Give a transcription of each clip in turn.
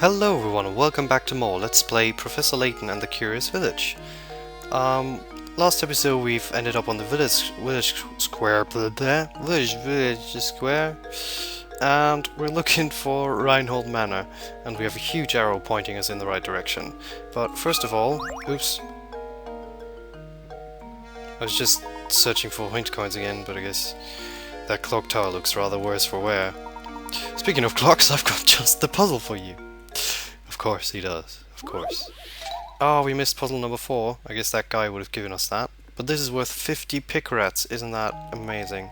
Hello everyone and welcome back to more Let's Play Professor Layton and the Curious Village. Last episode we've ended up on the village square, village square, and we're looking for Reinhold Manor, and we have a huge arrow pointing us in the right direction. But first of all, oops, I was just searching for hint coins again, but I guess that clock tower looks rather worse for wear. Speaking of clocks, I've got just the puzzle for you. Of course he does, of course. Oh, we missed puzzle number 4. I guess that guy would have given us that. But this is worth 50 pickrats, isn't that amazing?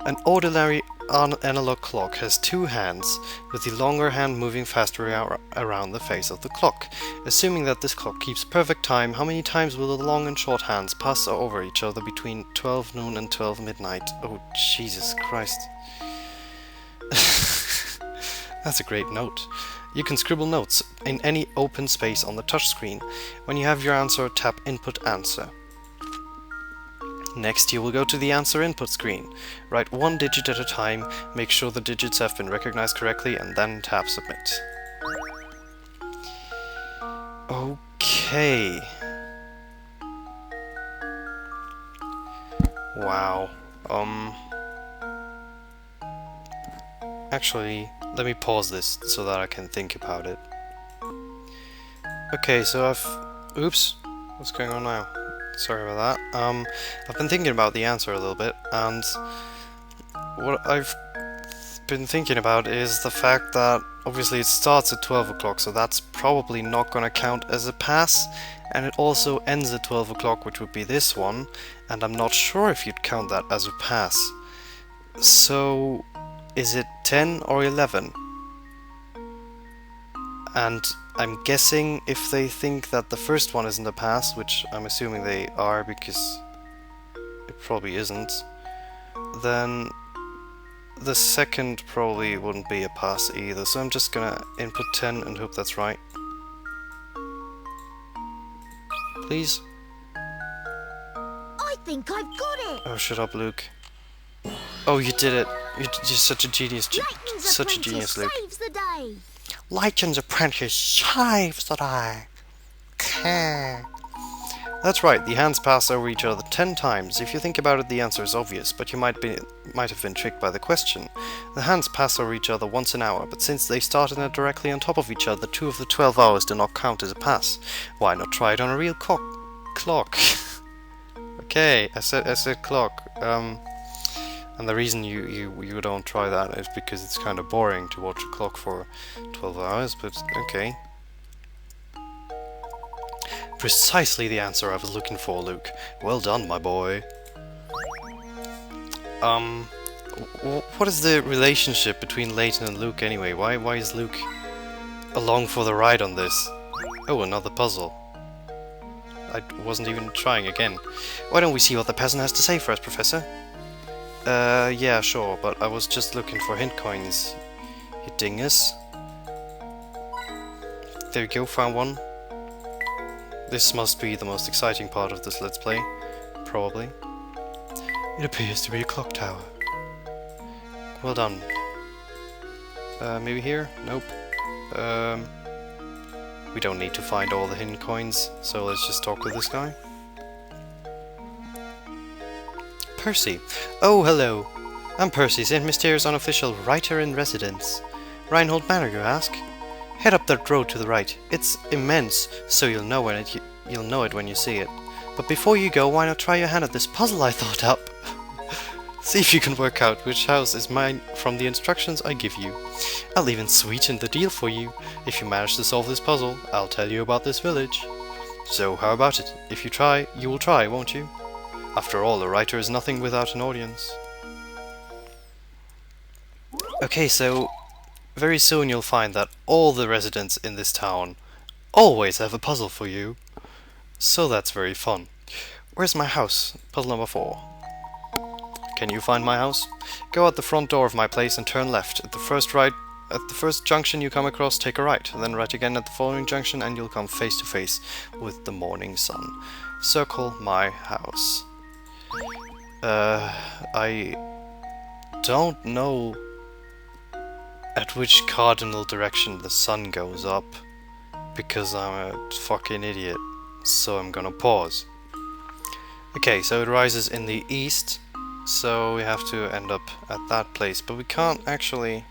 An ordinary analog clock has 2 hands, with the longer hand moving faster around the face of the clock. Assuming that this clock keeps perfect time, how many times will the long and short hands pass over each other between 12 noon and 12 midnight? Oh, Jesus Christ. That's a great note. You can scribble notes in any open space on the touchscreen. When you have your answer, tap Input Answer. Next, you will go to the Answer Input screen. Write 1 digit at a time, make sure the digits have been recognized correctly, and then tap Submit. Okay. Wow. Actually, let me pause this so that I can think about it. Okay, so oops, what's going on now? Sorry about that. I've been thinking about the answer a little bit, and what I've been thinking about is the fact that obviously it starts at 12 o'clock, so that's probably not gonna count as a pass, and it also ends at 12 o'clock, which would be this one, and I'm not sure if you'd count that as a pass. So is it 10 or 11? And I'm guessing if they think that the first one isn't a pass, which I'm assuming they are because it probably isn't, then the second probably wouldn't be a pass either. So I'm just gonna input 10 and hope that's right. Please? I think I've got it! Oh, shut up, Luke. Oh, you did it! You're such a genius, Layton's such a apprentice genius, Luke. saves the day! Layton's apprentice saves the day. That's right, the hands pass over each other 10 times. If you think about it, the answer is obvious, but you might have been tricked by the question. The hands pass over each other once an hour, but since they started directly on top of each other, 2 of the 12 hours do not count as a pass. Why not try it on a real clock? Okay, I said clock. And the reason you don't try that is because it's kind of boring to watch a clock for 12 hours, but okay. Precisely the answer I was looking for, Luke. Well done, my boy. What is the relationship between Layton and Luke anyway? Why is Luke along for the ride on this? Oh, another puzzle. I wasn't even trying again. Why don't we see what the peasant has to say for us, Professor? Yeah, sure, but I was just looking for hint coins, you dingus. There we go, found one. This must be the most exciting part of this Let's Play. Probably. It appears to be a clock tower. Well done. Maybe here? Nope. We don't need to find all the hidden coins, so let's just talk with this guy. Percy. Oh, hello. I'm Percy, St. Mysterio's unofficial writer-in-residence. Reinhold Manor, you ask? Head up that road to the right. It's immense, so you'll know it when you see it. But before you go, why not try your hand at this puzzle I thought up? See if you can work out which house is mine from the instructions I give you. I'll even sweeten the deal for you. If you manage to solve this puzzle, I'll tell you about this village. So how about it? If you try, you will try, won't you? After all, a writer is nothing without an audience. Okay, so very soon you'll find that all the residents in this town always have a puzzle for you. So that's very fun. Where's my house? Puzzle number 4. Can you find my house? Go out the front door of my place and turn left. At the first junction you come across, take a right. Then right again at the following junction and you'll come face to face with the morning sun. Circle my house. I don't know at which cardinal direction the sun goes up, because I'm a fucking idiot, so I'm gonna pause. Okay, so it rises in the east, so we have to end up at that place, but we can't actually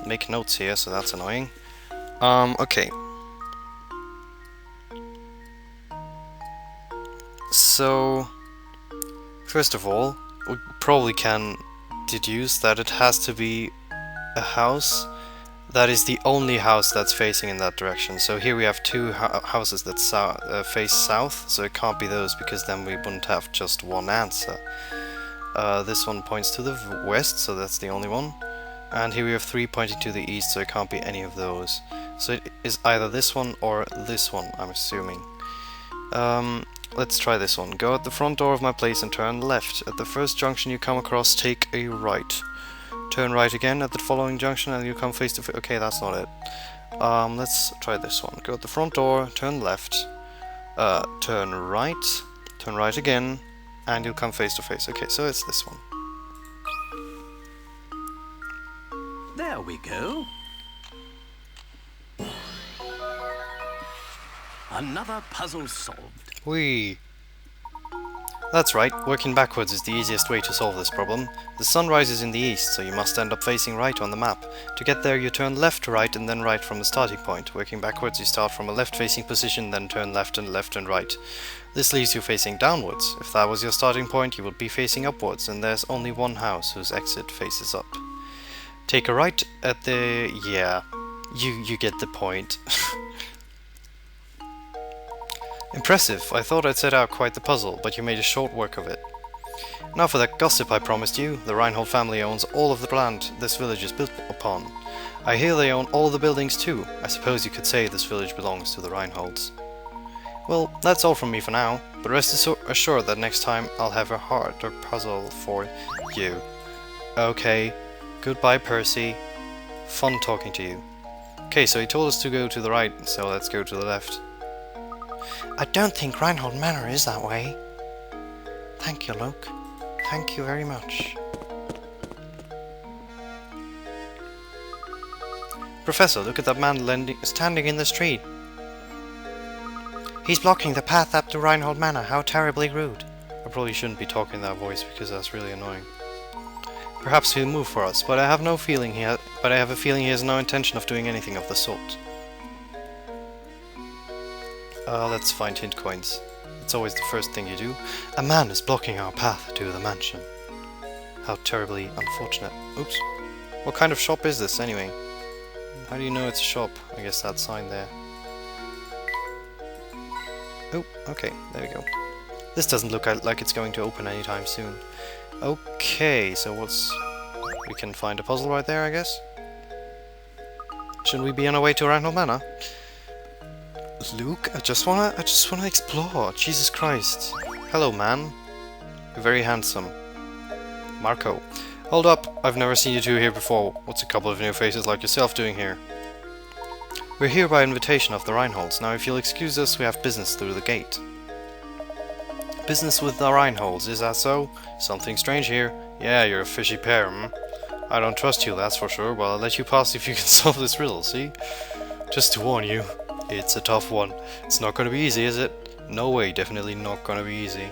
make notes here, so that's annoying. Okay. So, first of all, we probably can deduce that it has to be a house that is the only house that's facing in that direction. So here we have two houses that face south, so it can't be those, because then we wouldn't have just one answer. This one points to the west, so that's the only one. And here we have 3 pointing to the east, so it can't be any of those. So it is either this one or this one, I'm assuming. Let's try this one. Go at the front door of my place and turn left. At the first junction you come across, take a right. Turn right again at the following junction and you come face to face. Okay, that's not it. Let's try this one. Go at the front door, turn left, turn right again, and you'll come face to face. Okay, so it's this one. There we go. Another puzzle solved. Whee! That's right, working backwards is the easiest way to solve this problem. The sun rises in the east, so you must end up facing right on the map. To get there you turn left to right and then right from the starting point. Working backwards you start from a left facing position, then turn left and right. This leaves you facing downwards. If that was your starting point you would be facing upwards, and there's only one house whose exit faces up. Take a right at the... yeah, you get the point. Impressive, I thought I'd set out quite the puzzle, but you made a short work of it. Now for that gossip I promised you. The Reinhold family owns all of the land this village is built upon. I hear they own all the buildings too. I suppose you could say this village belongs to the Reinholds. Well, that's all from me for now, but rest assured that next time I'll have a harder puzzle for you. Okay, goodbye Percy. Fun talking to you. Okay, so he told us to go to the right, so let's go to the left. I don't think Reinhold Manor is that way. Thank you, Luke. Thank you very much. Professor, look at that man standing in the street. He's blocking the path up to Reinhold Manor. How terribly rude. I probably shouldn't be talking that voice because that's really annoying. Perhaps he'll move for us, but I have a feeling he has no intention of doing anything of the sort. Let's find hint coins. It's always the first thing you do. A man is blocking our path to the mansion. How terribly unfortunate. Oops. What kind of shop is this anyway? How do you know it's a shop? I guess that sign there. Oh, okay, there we go. This doesn't look like it's going to open anytime soon. Okay, so we can find a puzzle right there, I guess? Shouldn't we be on our way to Reinhold Manor? Luke, I just wanna explore. Jesus Christ. Hello, man. You're very handsome. Marco. Hold up, I've never seen you two here before. What's a couple of new faces like yourself doing here? We're here by invitation of the Reinholds. Now if you'll excuse us, we have business through the gate. Business with the Reinholds, is that so? Something strange here. Yeah, you're a fishy pair, hmm? I don't trust you, that's for sure, but I'll let you pass if you can solve this riddle, see? Just to warn you, it's a tough one. It's not gonna be easy, is it? No way, definitely not gonna be easy.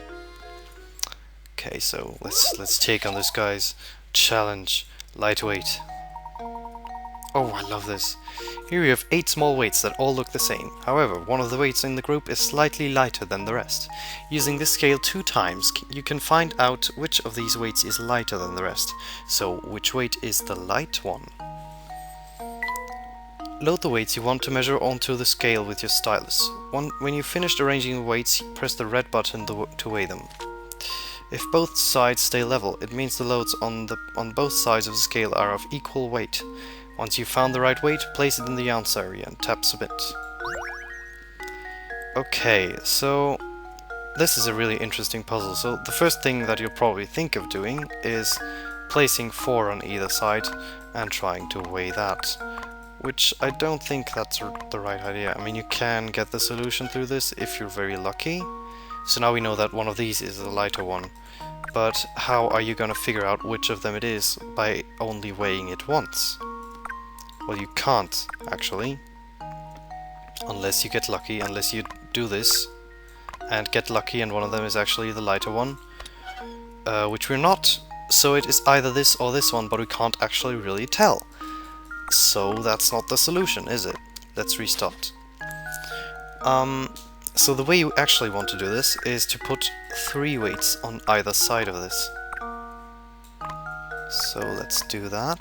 Okay, so let's take on this guy's challenge. Lightweight. Oh, I love this. Here we have 8 small weights that all look the same. However, one of the weights in the group is slightly lighter than the rest. Using this scale 2 times, you can find out which of these weights is lighter than the rest. So, which weight is the light one? Load the weights you want to measure onto the scale with your stylus. When you've finished arranging the weights, press the red button to weigh them. If both sides stay level, it means the loads on both sides of the scale are of equal weight. Once you've found the right weight, place it in the ounce area and tap submit. Okay, so this is a really interesting puzzle. So the first thing that you'll probably think of doing is placing 4 on either side and trying to weigh that. Which I don't think that's the right idea. I mean, you can get the solution through this if you're very lucky. So now we know that one of these is the lighter one. But how are you gonna figure out which of them it is by only weighing it once? Well, you can't, actually. Unless you get lucky, unless you do this and get lucky and one of them is actually the lighter one. Which we're not, so it is either this or this one, but we can't actually really tell. So that's not the solution, is it? Let's restart. So the way you actually want to do this is to put 3 weights on either side of this. So let's do that.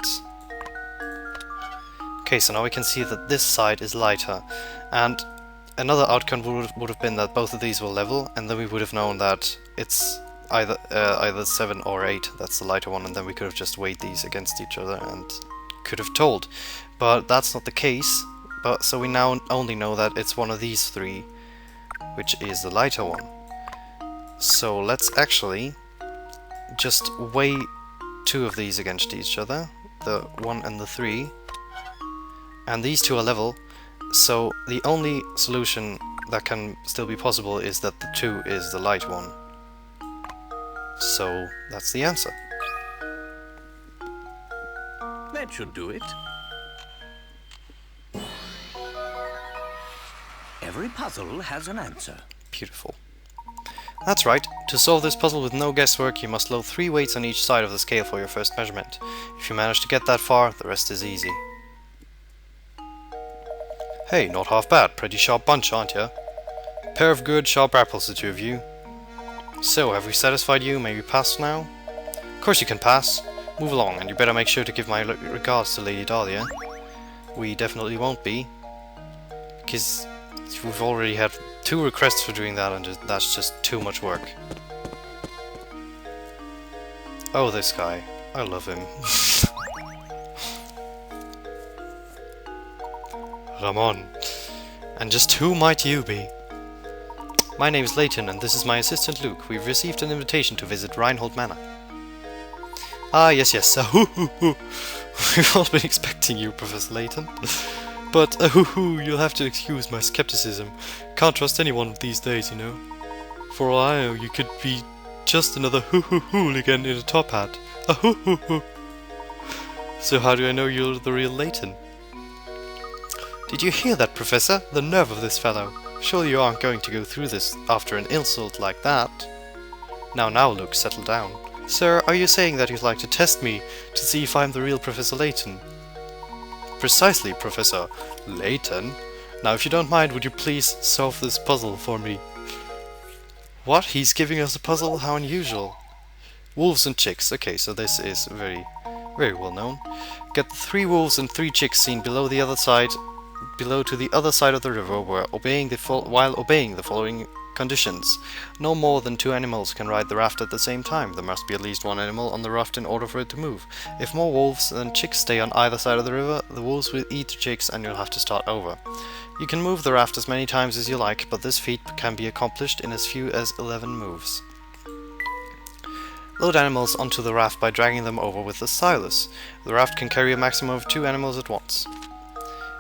Okay, so now we can see that this side is lighter, and another outcome would have been that both of these were level, and then we would have known that it's either 7 or 8, that's the lighter one, and then we could have just weighed these against each other and could have told. But that's not the case, so we now only know that it's one of these 3, which is the lighter one. So let's actually just weigh 2 of these against each other, the 1 and the 3, and these 2 are level, so the only solution that can still be possible is that the 2 is the light one. So that's the answer. That should do it. Every puzzle has an answer. Beautiful. That's right. To solve this puzzle with no guesswork, you must load 3 weights on each side of the scale for your first measurement. If you manage to get that far, the rest is easy. Hey, not half bad. Pretty sharp bunch, aren't ya? Pair of good, sharp apples, the 2 of you. So, have we satisfied you? May we pass now? Of course you can pass. Move along, and you better make sure to give my regards to Lady Dahlia. We definitely won't be, because we've already had 2 requests for doing that, and that's just too much work. Oh, this guy. I love him. Ramon. And just who might you be? My name is Layton, and this is my assistant Luke. We've received an invitation to visit Reinhold Manor. Ah, yes, We've all been expecting you, Professor Layton. But, you'll have to excuse my skepticism. Can't trust anyone these days, you know. For all I know, you could be just another hooligan in a top hat. So how do I know you're the real Layton? Did you hear that, Professor? The nerve of this fellow. Surely you aren't going to go through this after an insult like that. Now, Luke, settle down. Sir, are you saying that you'd like to test me to see if I'm the real Professor Layton? Precisely, Professor Layton. Now, if you don't mind, would you please solve this puzzle for me? What? He's giving us a puzzle? How unusual. Wolves and chicks. Okay, so this is very well known. Get the 3 wolves and 3 chicks seen below to the other side of the river while obeying the following conditions. No more than 2 animals can ride the raft at the same time. There must be at least 1 animal on the raft in order for it to move. If more wolves than chicks stay on either side of the river, the wolves will eat the chicks and you'll have to start over. You can move the raft as many times as you like, but this feat can be accomplished in as few as 11 moves. Load animals onto the raft by dragging them over with the stylus. The raft can carry a maximum of 2 animals at once.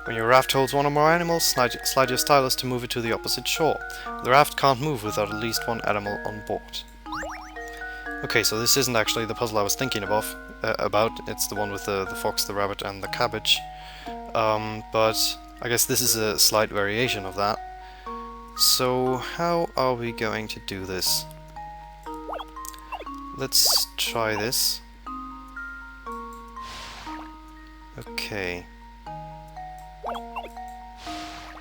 When your raft holds 1 or more animals, slide your stylus to move it to the opposite shore. The raft can't move without at least 1 animal on board. Okay, so this isn't actually the puzzle I was thinking about. It's the one with the fox, the rabbit, and the cabbage. But I guess this is a slight variation of that. So how are we going to do this? Let's try this. Okay.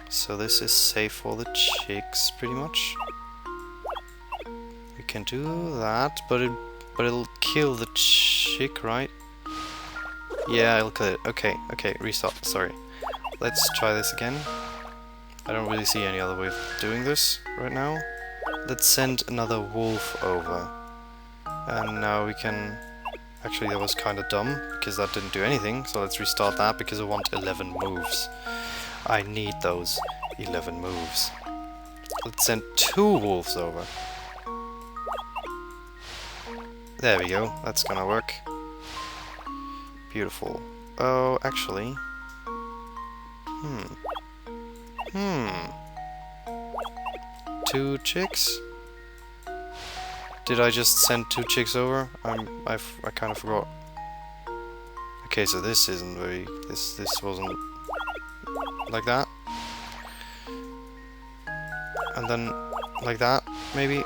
So this is safe for the chicks, pretty much. We can do that, but it'll kill the chick, right? Yeah, it'll kill it. Okay, restart. Sorry. Let's try this again. I don't really see any other way of doing this right now. Let's send another wolf over. And now we can... Actually, that was kind of dumb, because that didn't do anything, so let's restart that, because I want 11 moves. I need those 11 moves. Let's send 2 wolves over. There we go, that's gonna work. Beautiful. Oh, actually... 2 chicks? Did I just send 2 chicks over? I kind of forgot. Okay, so this isn't very... This wasn't... like that. And then like that, maybe.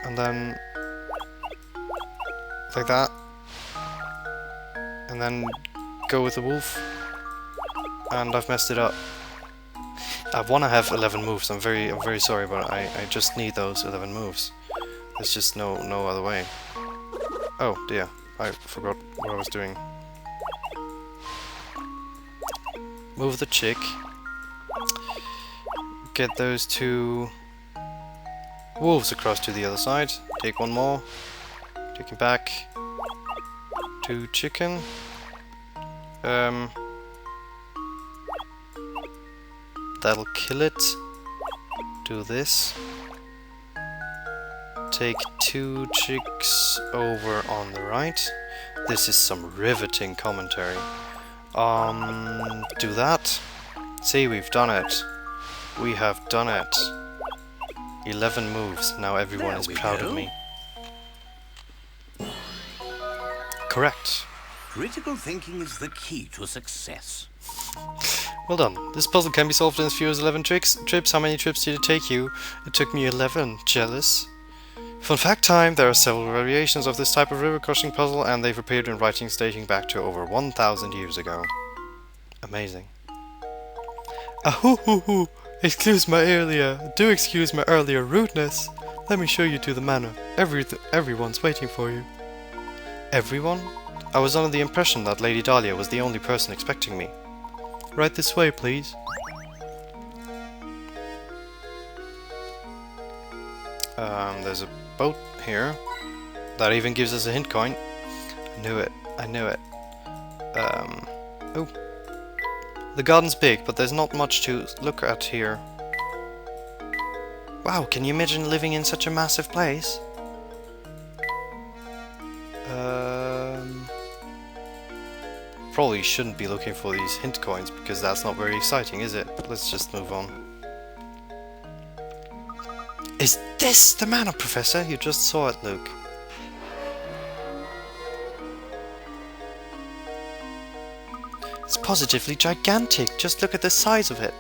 And then like that. And then go with the wolf. And I've messed it up. I want to have 11 moves. I'm very sorry, but I just need those 11 moves. There's just no other way. Oh dear, I forgot what I was doing. Move the chick. Get those 2 wolves across to the other side. Take 1 more. Take him back. 2 chicken. That'll kill it. Do this. Take 2 chicks over on the right. This is some riveting commentary. Do that. See, we've done it. We have done it. 11 moves. Now everyone is proud of me. Correct. Critical thinking is the key to success. Well done. This puzzle can be solved in as few as 11 trips. How many trips did it take you? It took me 11. Jealous? Fun fact time! There are several variations of this type of river crossing puzzle, and they've appeared in writings dating back to over 1,000 years ago. Amazing. Ahoo-hoo-hoo! Excuse my earlier rudeness. Let me show you to the manor. Everyone's waiting for you. Everyone? I was under the impression that Lady Dahlia was the only person expecting me. Right this way, please. There's a boat here. That even gives us a hint coin. I knew it. Oh. The garden's big, but there's not much to look at here. Wow, can you imagine living in such a massive place? Probably shouldn't be looking for these hint coins, because that's not very exciting, is it? But let's just move on. Is this the manor, Professor? You just saw it, Luke. It's positively gigantic. Just look at the size of it.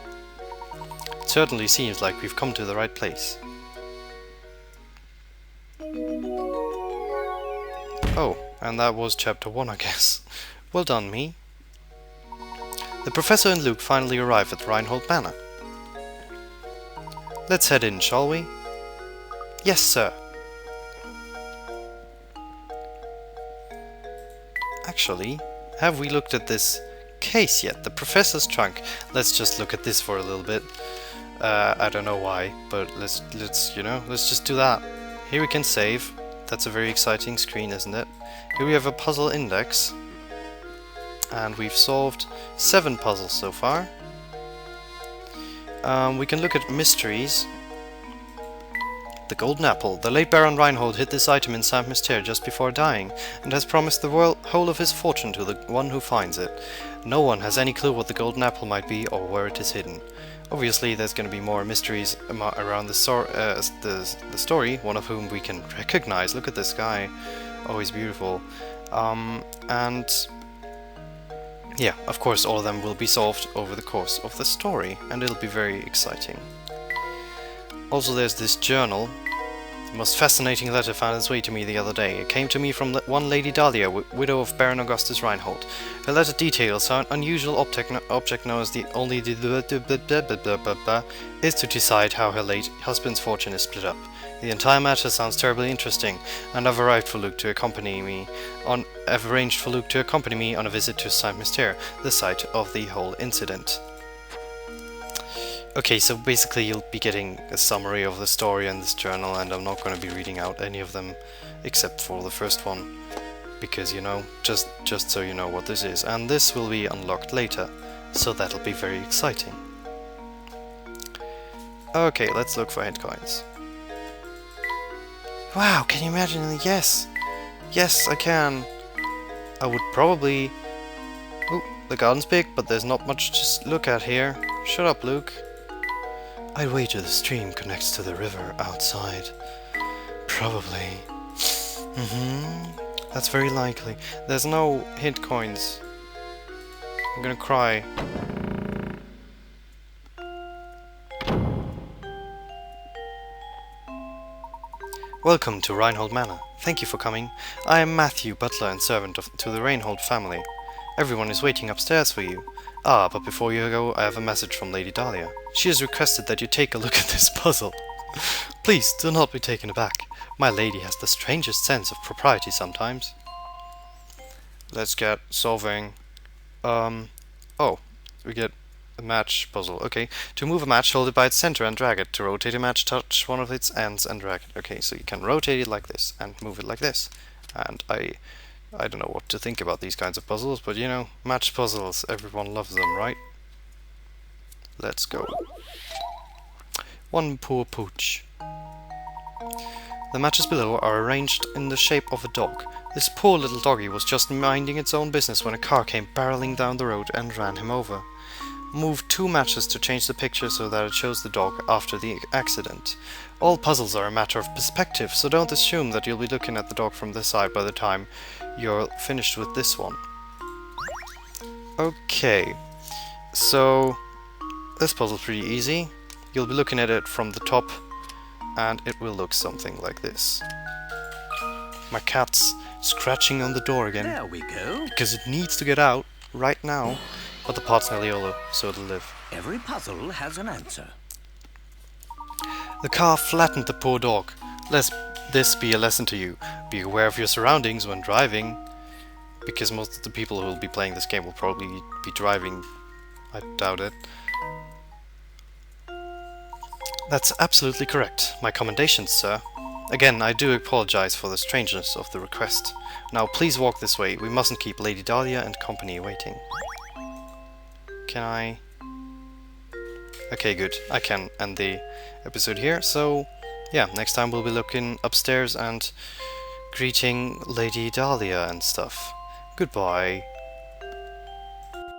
It certainly seems like we've come to the right place. Oh, and that was chapter 1, I guess. Well done, me. The Professor and Luke finally arrive at Reinhold Manor. Let's head in, shall we? Yes, sir. Actually, have we looked at this case yet? The Professor's trunk. Let's just look at this for a little bit. I don't know why, but let's just do that. Here we can save. That's a very exciting screen, isn't it? Here we have a puzzle index. And we've solved 7 puzzles so far. We can look at mysteries. The golden apple. The late Baron Reinhold hid this item in Saint Mystere just before dying, and has promised the whole of his fortune to the one who finds it. No one has any clue what the golden apple might be or where it is hidden. Obviously there's going to be more mysteries around the story, one of whom we can recognize. Look at this guy. Oh, he's beautiful. And yeah, of course all of them will be solved over the course of the story, and it'll be very exciting. Also, there's this journal. The most fascinating letter found its way to me the other day. It came to me from one Lady Dahlia, widow of Baron Augustus Reinhold. Her letter details how an unusual object known as the only is to decide how her late husband's fortune is split up. The entire matter sounds terribly interesting, and I've arranged for Luke to accompany me on a visit to Saint Mystere, the site of the whole incident. Okay, so basically you'll be getting a summary of the story in this journal, and I'm not going to be reading out any of them except for the first one, because, you know, just so you know what this is. And this will be unlocked later, so that'll be very exciting. Okay, let's look for hint coins. Wow, can you imagine? Yes! Yes, I can! I would probably... Oh, the garden's big, but there's not much to look at here. Shut up, Luke. I'd wager the stream connects to the river outside. Probably. That's very likely. There's no hint coins. I'm gonna cry. Welcome to Reinhold Manor. Thank you for coming. I am Matthew, butler and servant to the Reinhold family. Everyone is waiting upstairs for you. Ah, but before you go, I have a message from Lady Dahlia. She has requested that you take a look at this puzzle. Please, do not be taken aback. My lady has the strangest sense of propriety sometimes. Let's get solving. Oh, we get a match puzzle. Okay, to move a match, hold it by its center and drag it. To rotate a match, touch one of its ends and drag it. Okay, so you can rotate it like this and move it like this. And I don't know what to think about these kinds of puzzles, but you know, match puzzles, everyone loves them, right? Let's go. One poor pooch. The matches below are arranged in the shape of a dog. This poor little doggy was just minding its own business when a car came barreling down the road and ran him over. Move 2 matches to change the picture so that it shows the dog after the accident. All puzzles are a matter of perspective, so don't assume that you'll be looking at the dog from this side by the time you're finished with this one. Okay, so this puzzle's pretty easy. You'll be looking at it from the top, and it will look something like this. My cat's scratching on the door again. There we go. Because it needs to get out right now. But the part's nearly yellow, so it'll live. Every puzzle has an answer. The car flattened the poor dog. Let this be a lesson to you. Be aware of your surroundings when driving. Because most of the people who will be playing this game will probably be driving. I doubt it. That's absolutely correct. My commendations, sir. Again, I do apologize for the strangeness of the request. Now, please walk this way. We mustn't keep Lady Dahlia and company waiting. Can I? Okay, good. I can end the episode here. So, yeah, next time we'll be looking upstairs and greeting Lady Dahlia and stuff. Goodbye.